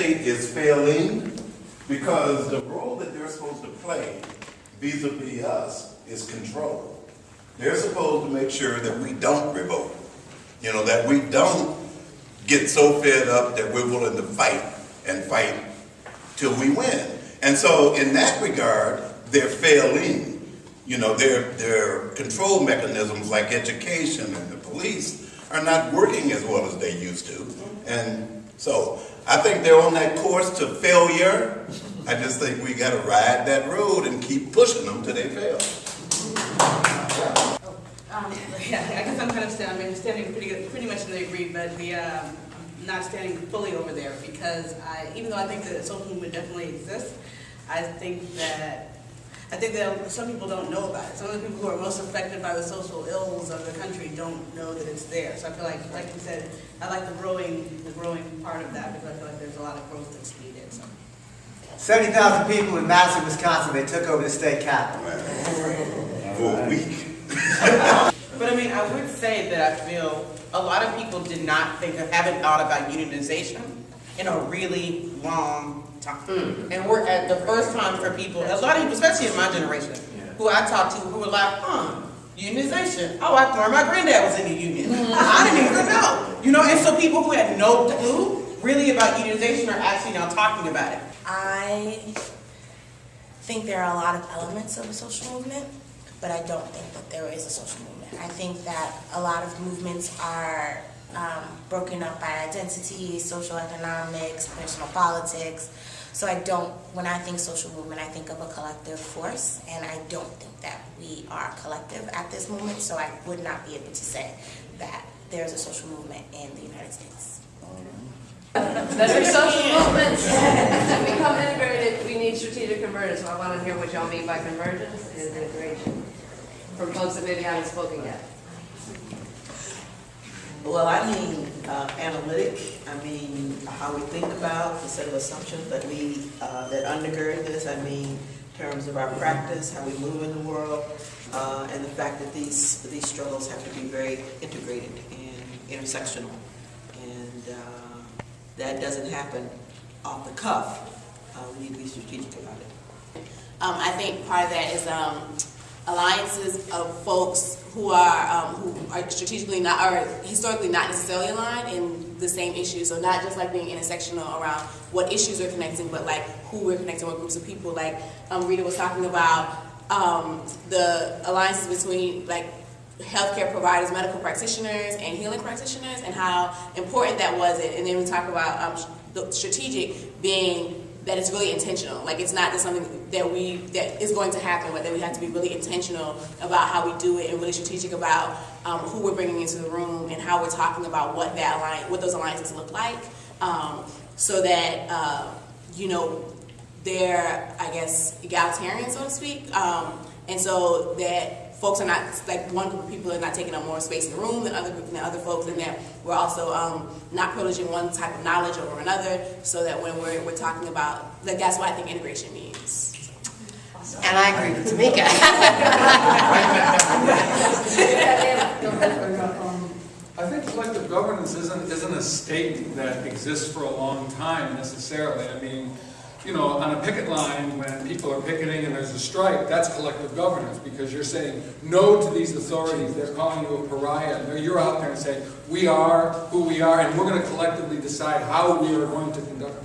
state is failing because the role that they're supposed to play vis-a-vis us is control. They're supposed to make sure that we don't revolt. You know, that we don't get so fed up that we're willing to fight and fight till we win. And so in that regard, they're failing. You know, their control mechanisms like education and the police are not working as well as they used to. And so I think they're on that course to failure. I just think we got to ride that road and keep pushing them till they fail. Yeah, I guess I'm kind of standing pretty much in the agree, but the not standing fully over there because even though I think that the social movement definitely exists, I think that some people don't know about it. Some of the people who are most affected by the social ills of the country don't know that it's there. So I feel like you said, I like the growing part of that because I feel like there's a lot of growth that's needed. So. 70,000 people in Madison, Wisconsin, they took over the state capitol. For a week. But I mean, I would say that I feel a lot of people haven't thought about unionization in a really long time. And we're at the first time for people, a lot of people, especially in my generation, who I talked to who were like, unionization. Oh, I thought my granddad was in the union. I didn't even know. You know, and so people who had no clue really about unionization are actually now talking about it. I think there are a lot of elements of a social movement, but I don't think that there is a social movement. I think that a lot of movements are broken up by identity, social economics, personal politics. So when I think social movement, I think of a collective force, and I don't think that we are collective at this moment, so I would not be able to say that there's a social movement in the United States. There's social movements to become integrated. We need strategic convergence. So I want to hear what y'all mean by convergence and integration from folks that maybe haven't spoken yet. Well, I mean analytic. I mean how we think about the set of assumptions that that undergird this. I mean in terms of our practice, how we move in the world, and the fact that these struggles have to be very integrated and intersectional, and that doesn't happen off the cuff. We need to be strategic about it. I think part of that is alliances of folks who are strategically not or historically not necessarily aligned in the same issues. So not just like being intersectional around what issues we're connecting, but like who we're connecting with, groups of people. Like Rita was talking about the alliances between like healthcare providers, medical practitioners, and healing practitioners, and how important that was. And then we talk about the strategic being that it's really intentional. Like it's not just something that is going to happen, but that we have to be really intentional about how we do it and really strategic about who we're bringing into the room and how we're talking about what those alliances look like, so that you know they're, I guess, egalitarian, so to speak, and so that folks are not, like one group of people are not taking up more space in the room than other folks, and that we're also not privileging one type of knowledge over another, so that when we're talking about, like that's what I think integration means. And I agree with Tamika. I think collective governance isn't a state that exists for a long time necessarily. I mean, you know, on a picket line, when people are picketing and there's a strike, that's collective governance, because you're saying no to these authorities. They're calling you a pariah. You're out there and saying, we are who we are, and we're going to collectively decide how we are going to conduct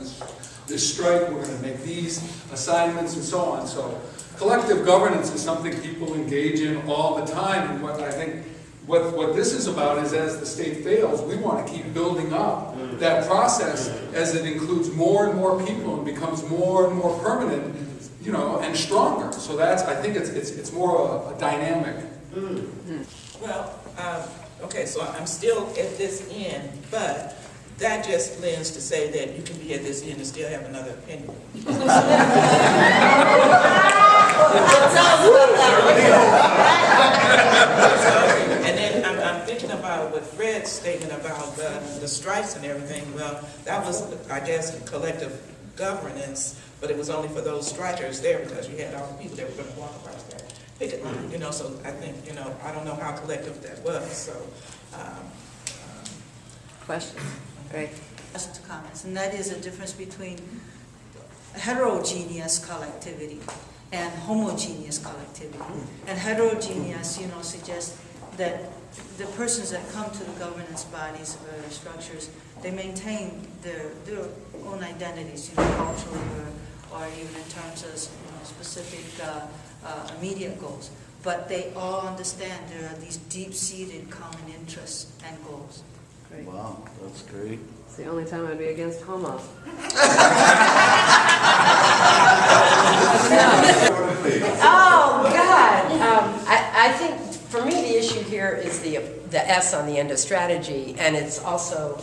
this strike. We're going to make these assignments and so on. So collective governance is something people engage in all the time, and what I think what this is about is, as the state fails, we want to keep building up that process as it includes more and more people and becomes more and more permanent, you know, and stronger. So that's, I think it's more a dynamic. Well, okay, so I'm still at this end, but that just lends to say that you can be at this end and still have another opinion. And then I'm thinking about what Fred's statement about the strikes and everything. Well, that was, I guess, collective governance, but it was only for those strikers there because you had all the people that were going to walk across that picket line. You know, so I think, you know, I don't know how collective that was. So, Question. Right. to comments, and that is a difference between heterogeneous collectivity and homogeneous collectivity. And heterogeneous, suggests that the persons that come to the governance bodies or structures, they maintain their own identities, culturally or even in terms of specific immediate goals. But they all understand there are these deep-seated common interests and goals. Great. Wow, that's great. It's the only time I'd be against homo. Oh, God. I think, for me, the issue here is the S on the end of strategy, and it's also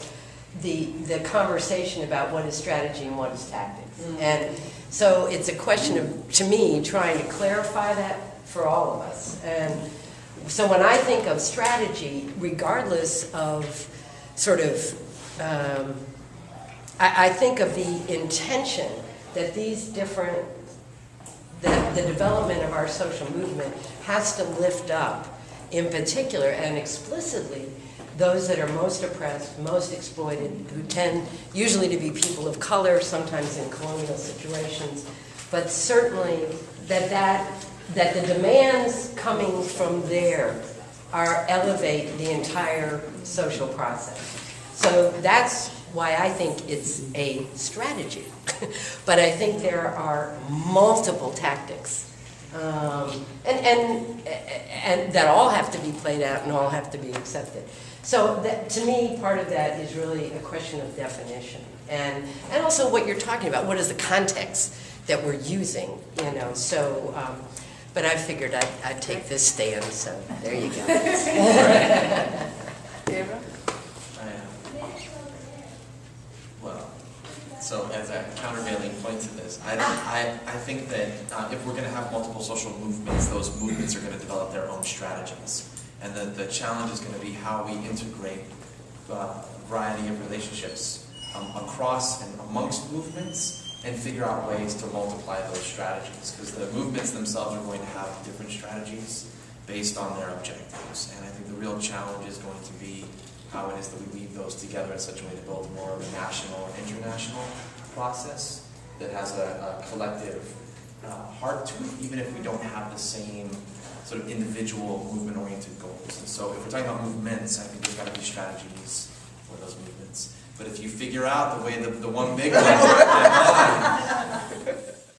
the conversation about what is strategy and what is tactics. And so it's a question of, to me, trying to clarify that for all of us. And so when I think of strategy, regardless of sort of, I think of the intention that these different, the development of our social movement has to lift up, in particular and explicitly, those that are most oppressed, most exploited, who tend usually to be people of color, sometimes in colonial situations, but certainly that the demands coming from there elevate the entire social process. So that's why I think it's a strategy. But I think there are multiple tactics, and that all have to be played out and all have to be accepted. So that, to me, part of that is really a question of definition, and also what you're talking about. What is the context that we're using? So. But I figured I'd take this stand, so there you go. Gabriel? Well, so as a countervailing point to this, I think that if we're going to have multiple social movements, those movements are going to develop their own strategies. And the challenge is going to be how we integrate a variety of relationships across and amongst movements, and figure out ways to multiply those strategies, because the movements themselves are going to have different strategies based on their objectives. And I think the real challenge is going to be how it is that we weave those together in such a way to build more of a national or international process that has a collective heart to it, even if we don't have the same sort of individual movement-oriented goals. And so if we're talking about movements, I think there's got to be strategies for those movements. But if you figure out the way the one big one,